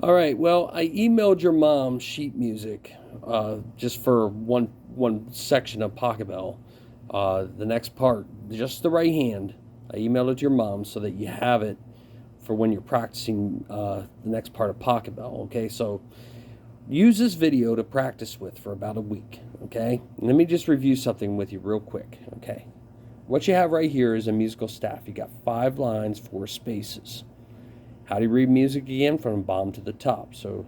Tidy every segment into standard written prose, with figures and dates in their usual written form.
All right. Well, I emailed your mom sheet music, just for one section of Pachabel. The next part, just the right hand. I emailed it to your mom so that you have it for when you're practicing the next part of Pachabel. Okay, so use this video to practice with for about a week. Okay, let me just review something with you real quick. Okay, what you have right here is a musical staff. You got 5 lines, 4 spaces. How do you read music again? From the bottom to the top. So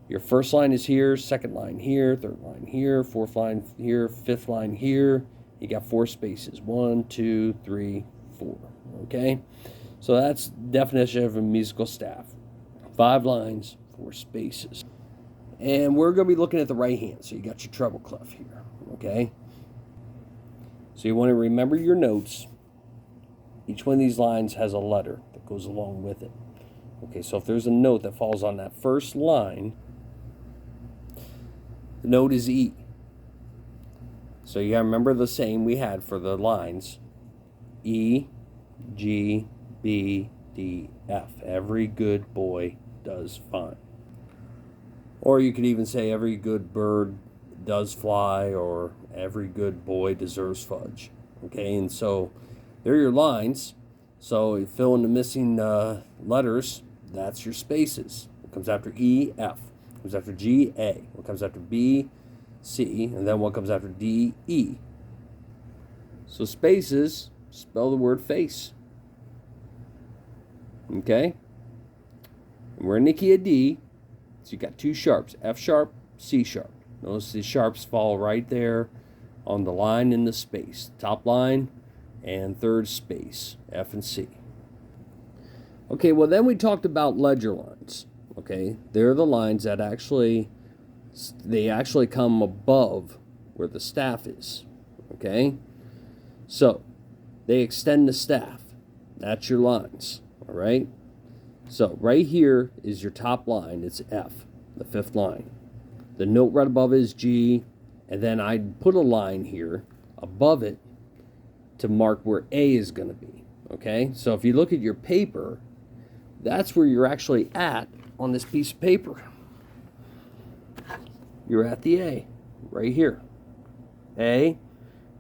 your first line is here, second line here, third line here, fourth line here, fifth line here. You got 4 spaces. 1, 2, 3, 4. Okay? So that's definition of a musical staff. 5 lines, 4 spaces. And we're going to be looking at the right hand. So you got your treble clef here. Okay? So you want to remember your notes. Each one of these lines has a letter that goes along with it. Okay, so if there's a note that falls on that first line, the note is E. So you gotta remember the same we had for the lines. E, G, B, D, F. Every good boy does fine. Or you could even say every good bird does fly, or every good boy deserves fudge. Okay, and so they're your lines. So you fill in the missing letters. That's your spaces. What comes after E, F. What comes after G, A. What comes after B, C. And then what comes after D, E. So spaces spell the word face. Okay? And we're in the key of D. So you got 2 sharps, F sharp, C sharp. Notice the sharps fall right there on the line in the space. Top line and third space, F and C. Okay, well then we talked about ledger lines. Okay, they're the lines that actually come above where the staff is. Okay, so they extend the staff. That's your lines. All right. So right here is your top line. It's F, the 5th line. The note right above it is G, and then I put a line here above it to mark where A is going to be. Okay, so if you look at your paper, that's where you're actually at on this piece of paper. You're at the A, right here. A,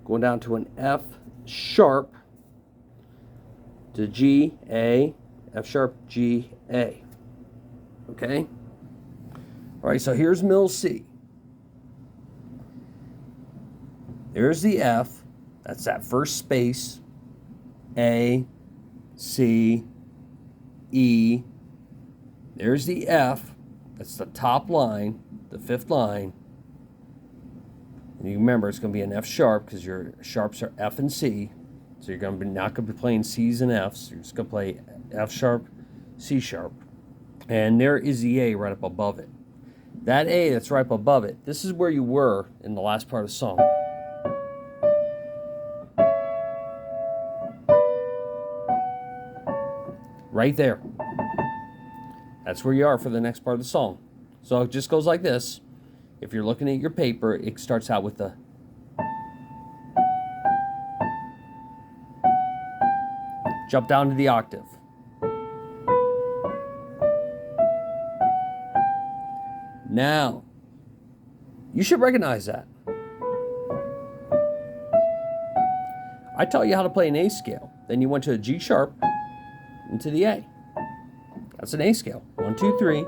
going down to an F sharp, to G, A, F sharp, G, A. Okay? All right, so here's middle C. There's the F. That's that first space. A, C, E. There's the F. That's the top line, the 5th line. And you remember it's going to be an F sharp because your sharps are F and C. So you're going to be not going to be playing C's and F's. You're just going to play F sharp, C sharp. And there is the A right up above it. That A that's right up above it, this is where you were in the last part of the song. Right there. That's where you are for the next part of the song. So it just goes like this. If you're looking at your paper, it starts out with the jump down to the octave. Now, you should recognize that. I taught you how to play an A scale. Then you went to a G sharp into the A. That's an A scale. 1, 2, 3.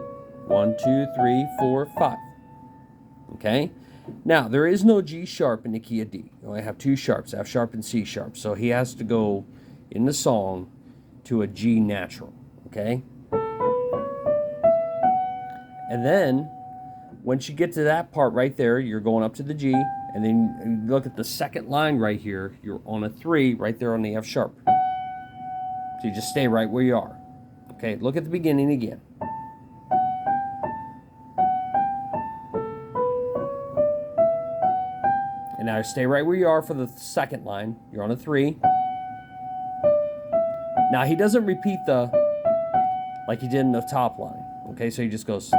1, 2, 3, 4, 5. Okay? Now, there is no G sharp in the key of D. You only have 2 sharps, F sharp and C sharp. So he has to go in the song to a G natural. Okay? And then, once you get to that part right there, you're going up to the G. And then you look at the second line right here. You're on a 3 right there on the F sharp. So you just stay right where you are. Okay, look at the beginning again. And now stay right where you are for the second line. You're on a 3. Now he doesn't repeat the like he did in the top line. Okay, so he just goes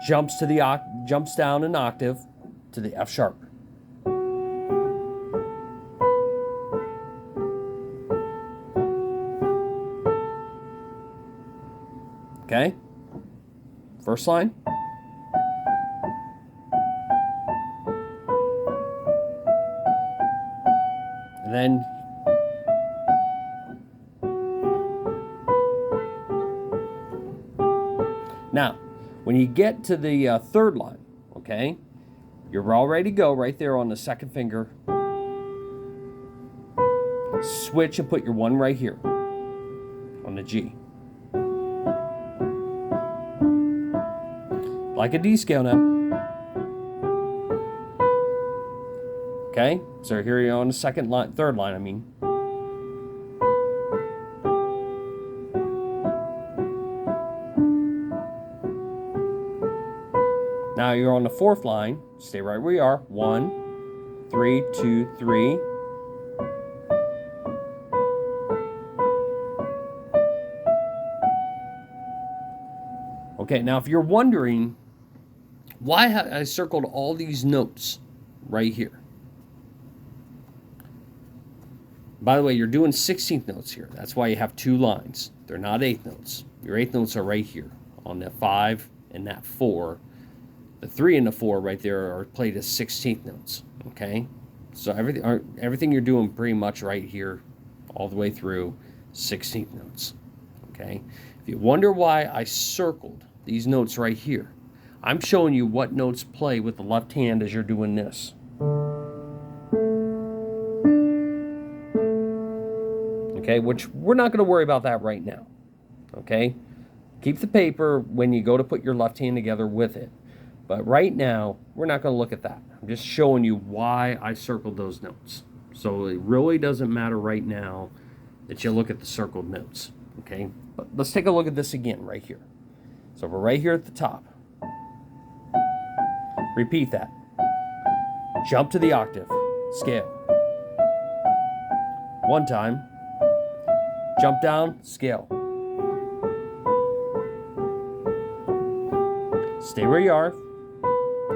jumps down an octave to the F sharp. Okay? First line. And then now, when you get to the third line, okay, you're all ready to go right there on the second finger. Switch and put your 1 right here on the G. Like a D scale now. Okay, so here you're on the third line, I mean. Now you're on the fourth line. Stay right where you are. 1, 3, 2, 3. Okay, now if you're wondering why I circled all these notes right here. By the way, you're doing 16th notes here. That's why you have 2 lines. They're not 8th notes. Your 8th notes are right here on that 5 and that 4. The 3 and the 4 right there are played as 16th notes. Okay, so everything you're doing pretty much right here, all the way through 16th notes. Okay, if you wonder why I circled these notes right here, I'm showing you what notes play with the left hand as you're doing this. Okay, which we're not going to worry about that right now. Okay, keep the paper when you go to put your left hand together with it. But right now, we're not going to look at that. I'm just showing you why I circled those notes. So it really doesn't matter right now that you look at the circled notes. Okay, but let's take a look at this again right here. So we're right here at the top. Repeat that. Jump to the octave, scale. 1 time. Jump down, scale. Stay where you are.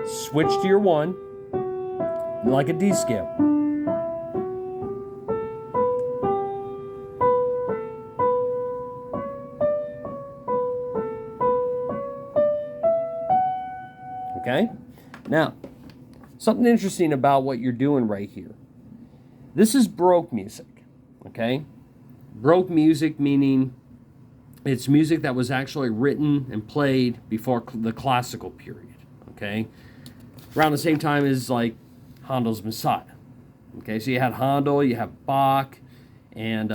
Switch to your 1, like a D scale. Okay? Now, something interesting about what you're doing right here. This is Baroque music, okay? Baroque music meaning it's music that was actually written and played before the classical period, okay? Around the same time as like Handel's Messiah. Okay, so you had Handel, you have Bach, and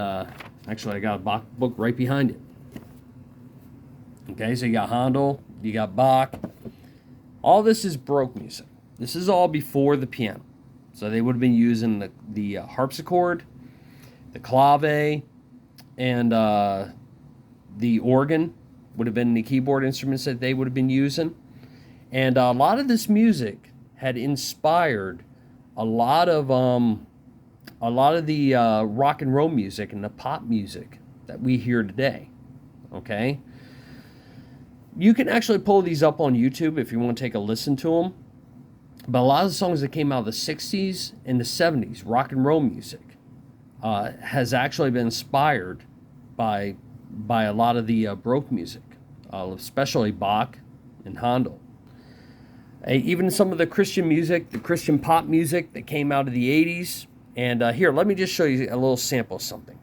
actually I got a Bach book right behind it. Okay, so you got Handel, you got Bach. All this is Baroque music. This is all before the piano. So they would have been using the harpsichord, the clave, and the organ would have been the keyboard instruments that they would have been using. And a lot of this music had inspired a lot of the rock and roll music and the pop music that we hear today. Okay, you can actually pull these up on YouTube if you want to take a listen to them. But a lot of the songs that came out of the 60s and the 70s, rock and roll music, has actually been inspired by a lot of the Baroque music, especially Bach and Handel. Even some of the Christian music, the Christian pop music that came out of the 80s. And here, let me just show you a little sample of something.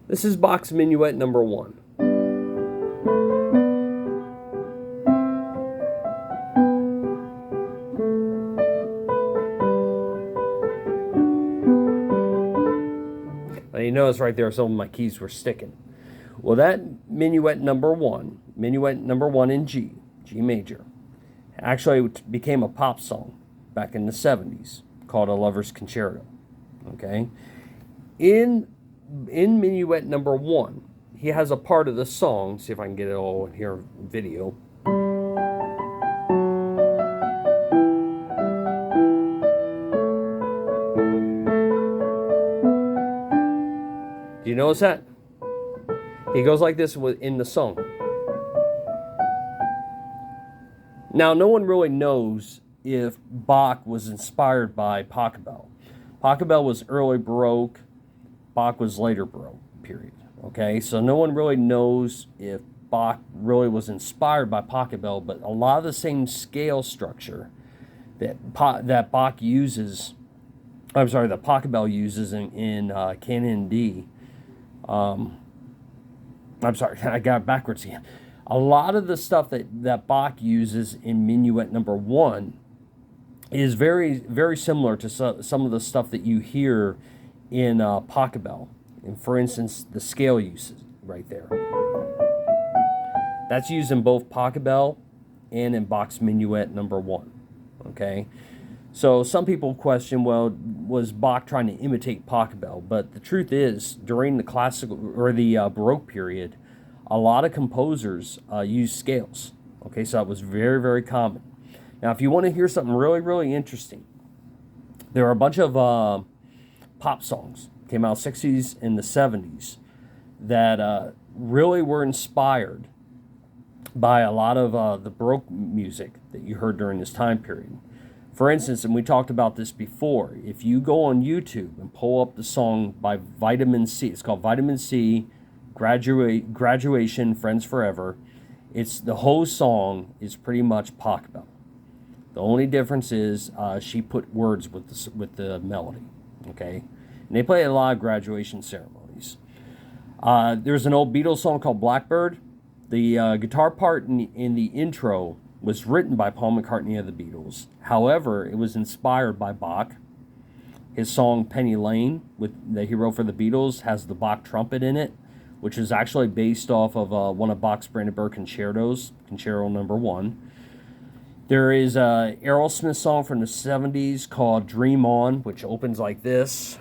This is Bach's Minuet number 1. Now you notice right there some of my keys were sticking. Well, that Minuet number 1 in G major, actually became a pop song back in the 70s called A Lover's Concerto. Okay? In Minuet number 1, he has a part of the song, see if I can get it all in here video. Do you notice that? He goes like this in the song. Now, no one really knows if Bach was inspired by Pachabel. Pachabel was early Baroque. Bach was later Baroque, period. Okay, so no one really knows if Bach really was inspired by Pachabel, but a lot of the same scale structure that Bach uses, that Pachabel uses in Canon D. I got it backwards again. A lot of the stuff that Bach uses in Minuet Number 1 is very, very similar to some of the stuff that you hear in Pachabel. And for instance, the scale uses right there. That's used in both Pachabel and in Bach's Minuet Number 1. Okay? So some people question, well, was Bach trying to imitate Pachabel? But the truth is, during the classical or the Baroque period, a lot of composers used scales. Okay, so that was very, very common. Now, if you want to hear something really, really interesting, there are a bunch of pop songs came out 60s and the 70s that really were inspired by a lot of the Baroque music that you heard during this time period. For instance, and we talked about this before, if you go on YouTube and pull up the song by Vitamin C, it's called Vitamin C, Graduation, Friends Forever. It's the whole song is pretty much Pachabel. The only difference is she put words with the melody, okay? And they play a lot of graduation ceremonies. There's an old Beatles song called Blackbird. The guitar part in the intro was written by Paul McCartney of the Beatles. However, it was inspired by Bach. His song Penny Lane, that he wrote for the Beatles, has the Bach trumpet in it, which is actually based off of one of Bach's Brandenburg concertos, Concerto Number 1. There is an Aerosmith song from the 70s called Dream On, which opens like this.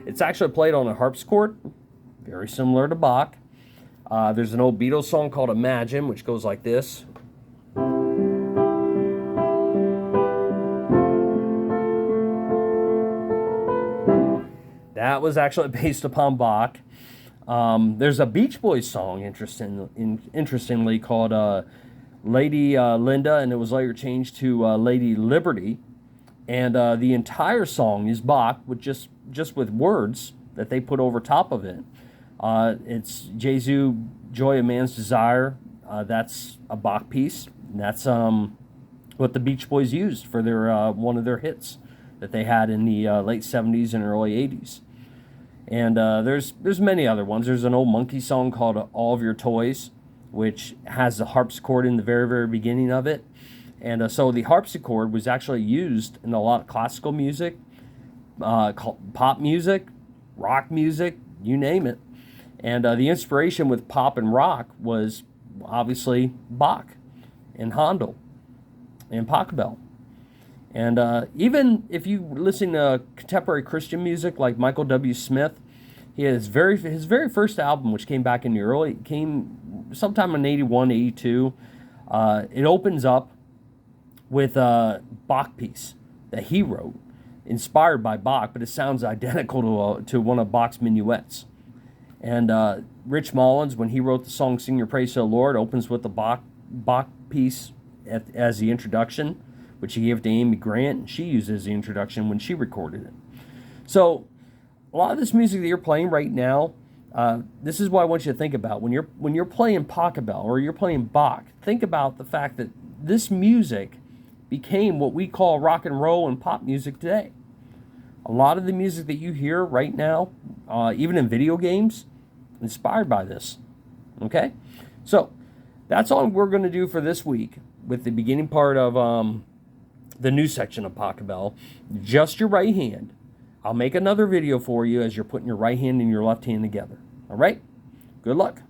It's actually played on a harpsichord, very similar to Bach. There's an old Beatles song called Imagine, which goes like this. That was actually based upon Bach. There's a Beach Boys song, interestingly, called Lady Linda, and it was later changed to Lady Liberty. And the entire song is Bach, with just with words that they put over top of it. It's Jesu, Joy of Man's Desire. That's a Bach piece. And that's what the Beach Boys used for their one of their hits that they had in the late 70s and early 80s. And there's many other ones. There's an old Monkey song called All of Your Toys, which has the harpsichord in the very, very beginning of it. And so the harpsichord was actually used in a lot of classical music, pop music, rock music, you name it. And the inspiration with pop and rock was obviously Bach and Handel and Pachabel. And even if you listen to contemporary Christian music like Michael W. Smith, his very first album, which came back in the came sometime in 81, 82, it opens up with a Bach piece that he wrote, inspired by Bach, but it sounds identical to one of Bach's minuets. And Rich Mullins, when he wrote the song Sing Your Praise to the Lord, opens with the Bach piece as the introduction, which he gave to Amy Grant, and she uses the introduction when she recorded it. So a lot of this music that you're playing right now, this is what I want you to think about. When you're playing Pachabel or you're playing Bach, think about the fact that this music became what we call rock and roll and pop music today. A lot of the music that you hear right now, even in video games, inspired by this. Okay? So that's all we're going to do for this week with the beginning part of the new section of Pachabel. Just your right hand. I'll make another video for you as you're putting your right hand and your left hand together. All right? Good luck.